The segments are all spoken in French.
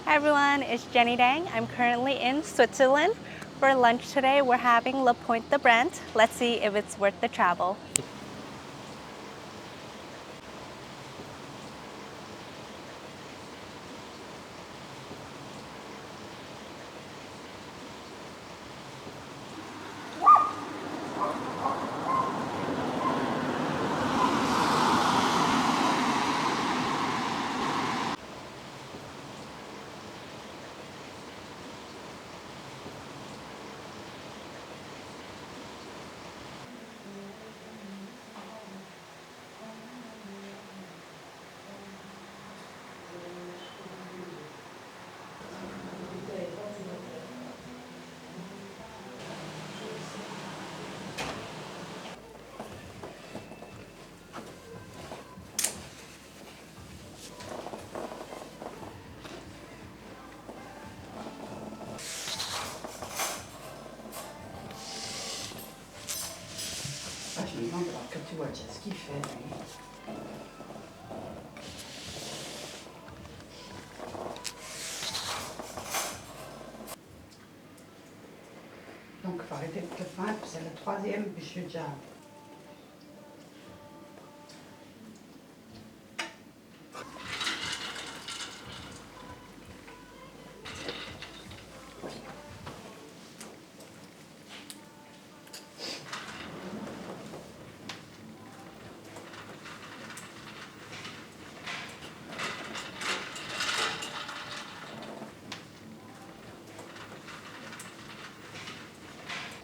Hi everyone, it's Jenny Dang. I'm currently in Switzerland. For lunch today, we're having Le Pont de Brent. Let's see if it's worth the travel. Je me demande, alors, quand tu vois ce qu'il fait, lui. Donc, il faut arrêter le pain, puis c'est le troisième, puis je suis déjà.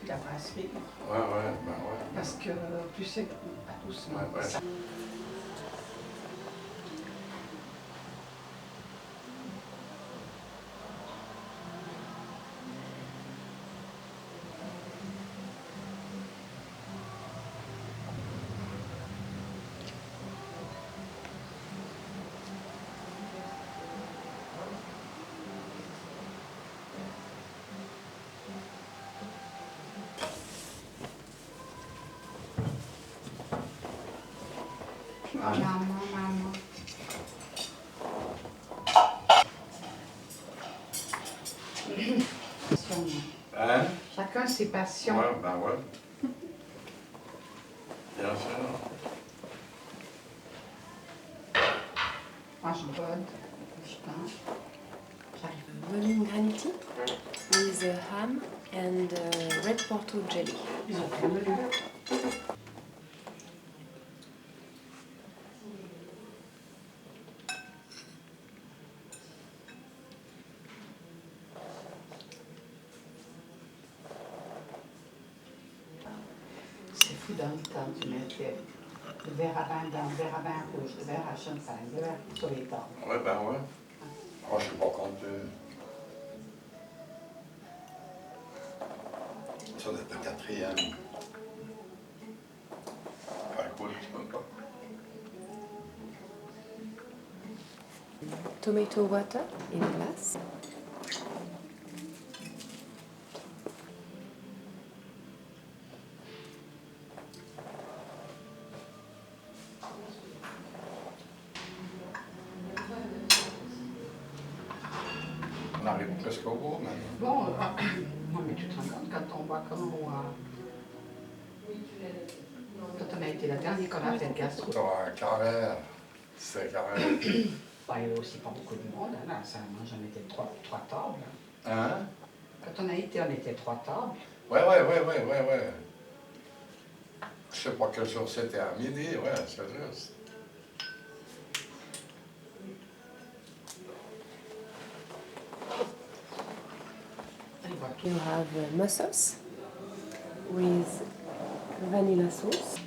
La brasserie. Ouais, ben ouais. Parce que, tu sais, pas doucement. Ouais. Ça. Maman. Passion. Hein? Chacun ses passions. Ouais, ben ouais. Bien sûr. Moi, je bode, je peins. J'arrive. Volume granity with ham and red porto jelly. Ils ont fait le menu. C'est fou dans le temps, tu mettais le verre à vin blanc, le verre à vin rouge, le verre à champagne, le verre sur les tables. Ouais, ben ouais. Oh, je suis pas content. Ça doit être le quatrième. Ah, écoute, tu peux pas. Tomato water in glass. On arrive presque au bout, mais. Bon, non, mais tu te rends compte quand on voit comment quand on a été la dernière qu'on a fait le gastro. Ouais, carré. C'est carré. Bah, il y avait aussi pas beaucoup de monde, hein, là, ça, moi j'en étais trois tables. Hein? Quand on a été, on était 3 tables. Ouais. Je sais pas quel jour c'était, à midi, ouais, c'est juste. You have mussels with vanilla sauce.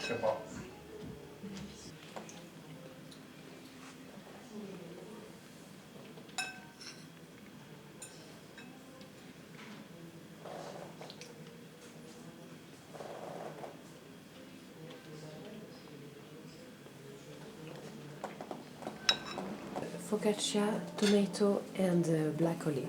Je sais pas. focaccia, tomato, and black olive.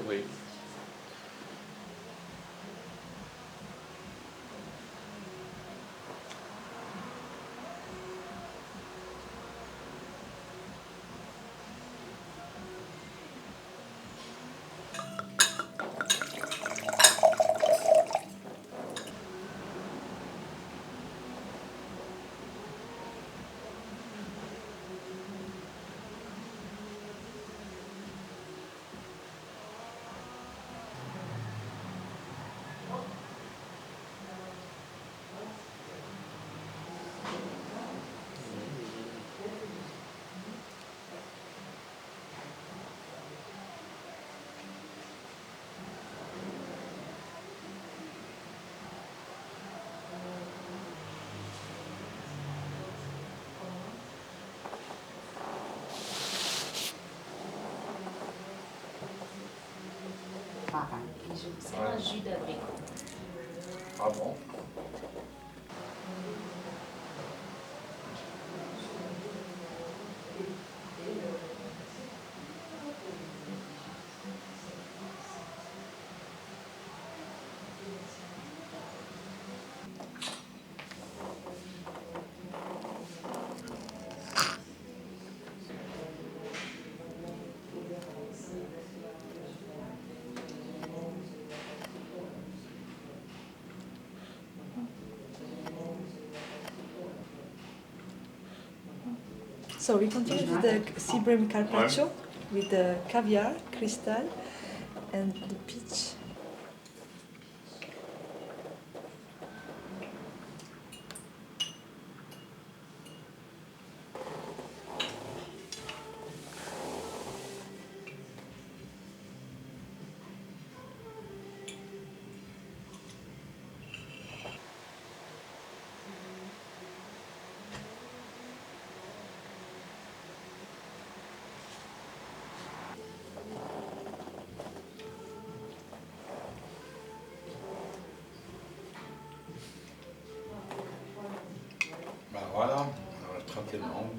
Oui. Marin. C'est un jus d'abricot. Ah bon? So we continue with the sea bream carpaccio with the caviar, crystal, and the peach. Ben voilà, tranquillement.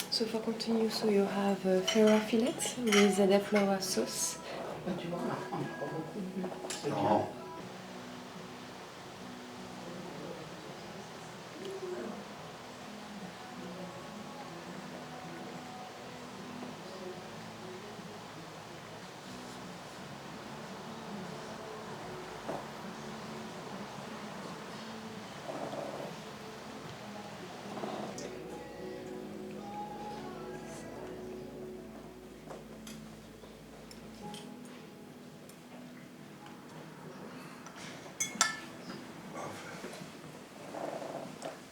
So for continue, so you have Ferra fillet with the flour sauce. Tu vois, on n'a pas beaucoup bu. C'est bien. Non.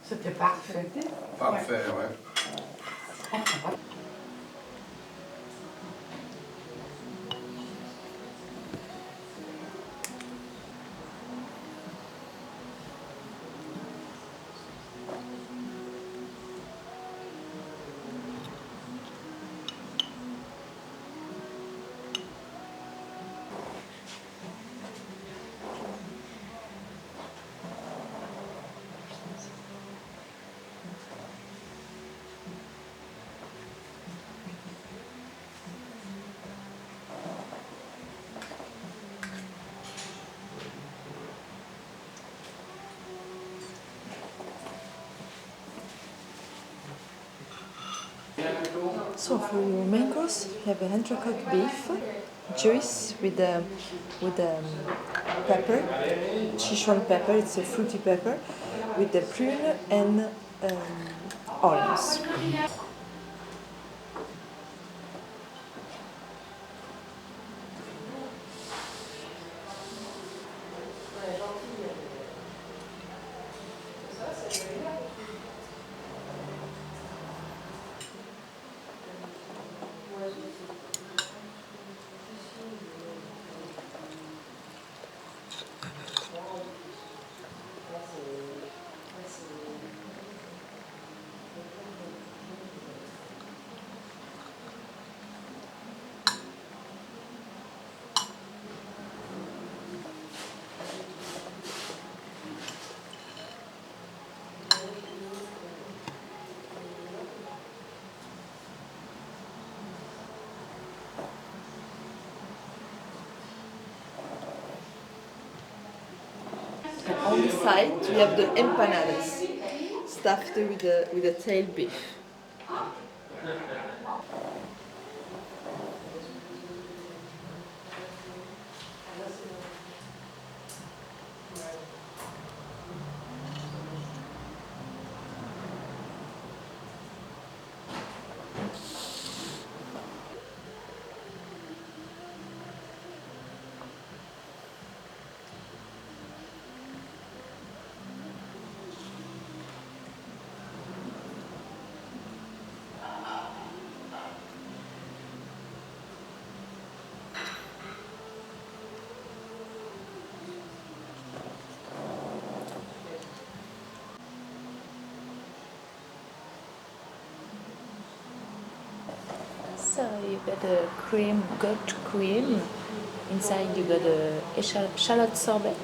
C'était parfait. Parfait, ouais. So for your main course, you have an entrecote beef, juice with pepper, Sichuan pepper. It's a fruity pepper with the prune and onions. And on the side, we have the empanadas, stuffed with the tail beef. So you got a cream, goat cream. Inside you got a shallot sorbet.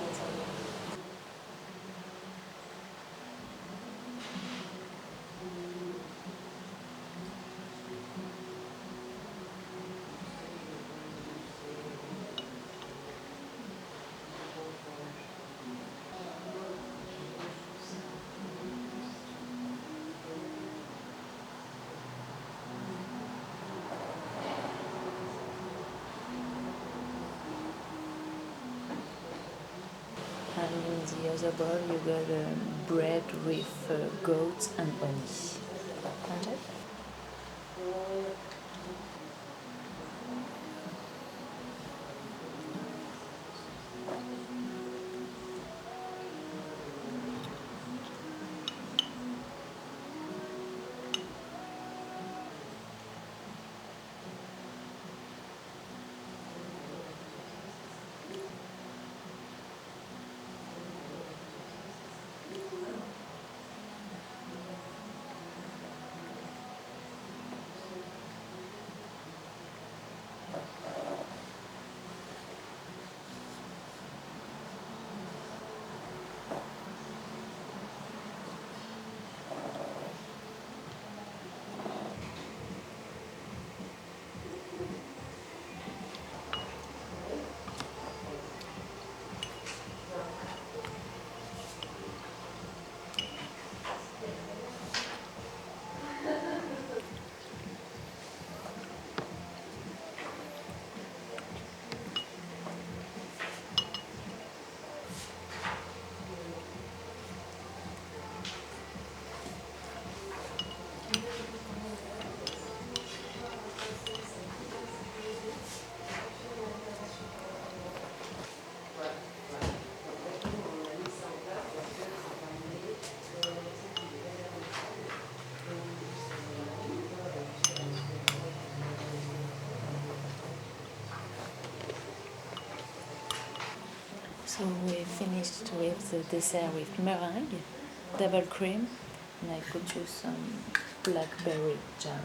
And in the other bowl you got bread with goat and honey. And so we finished with the dessert with meringue, double cream, and I put you some blackberry jam.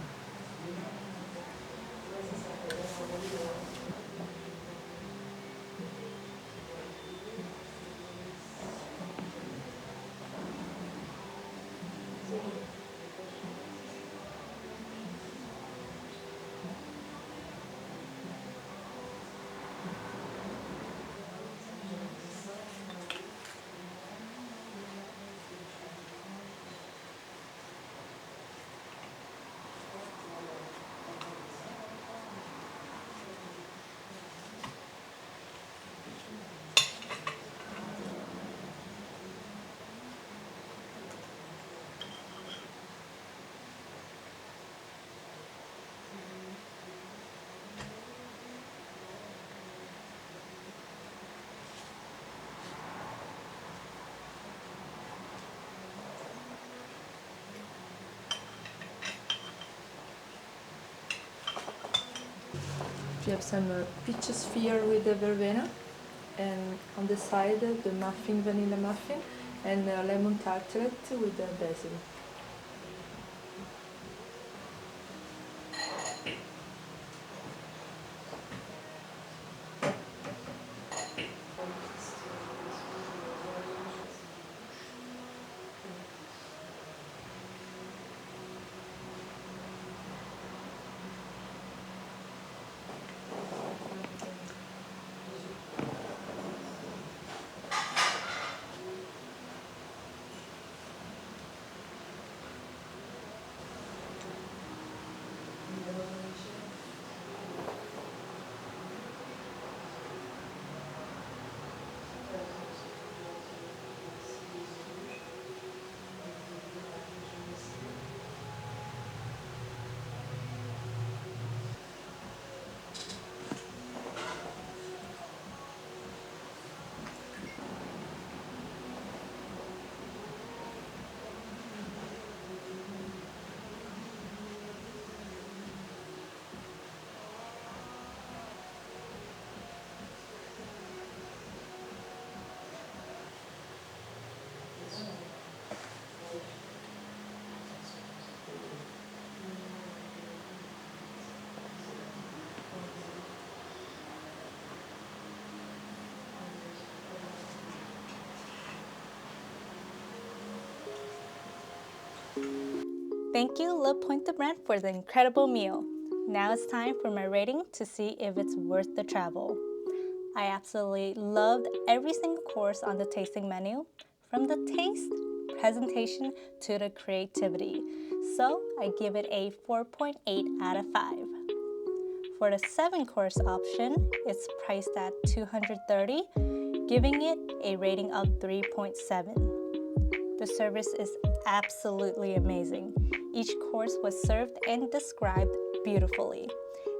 We have some peach sphere with the verbena, and on the side the muffin, vanilla muffin, and lemon tartlet with the basil. Thank you, Le Pont de Brent, for the incredible meal. Now it's time for my rating to see if it's worth the travel. I absolutely loved every single course on the tasting menu, from the taste, presentation, to the creativity. So I give it a 4.8 out of 5. For the 7-course option, it's priced at $230, giving it a rating of 3.7. The service is absolutely amazing. Each course was served and described beautifully.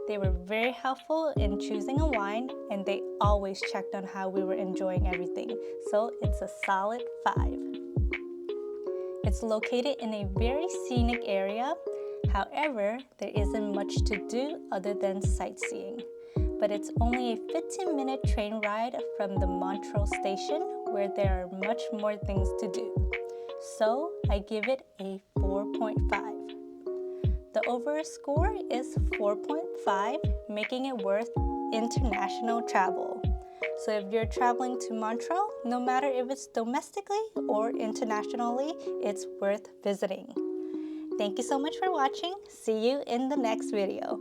They were very helpful in choosing a wine, and they always checked on how we were enjoying everything, so it's a solid 5. It's located in a very scenic area. However, there isn't much to do other than sightseeing. But it's only a 15-minute train ride from the Montreaux station, where there are much more things to do. So I give it a 4.5. The overall score is 4.5, making it worth international travel. So if you're traveling to Montreaux, no matter if it's domestically or internationally, it's worth visiting. Thank you so much for watching. See you in the next video.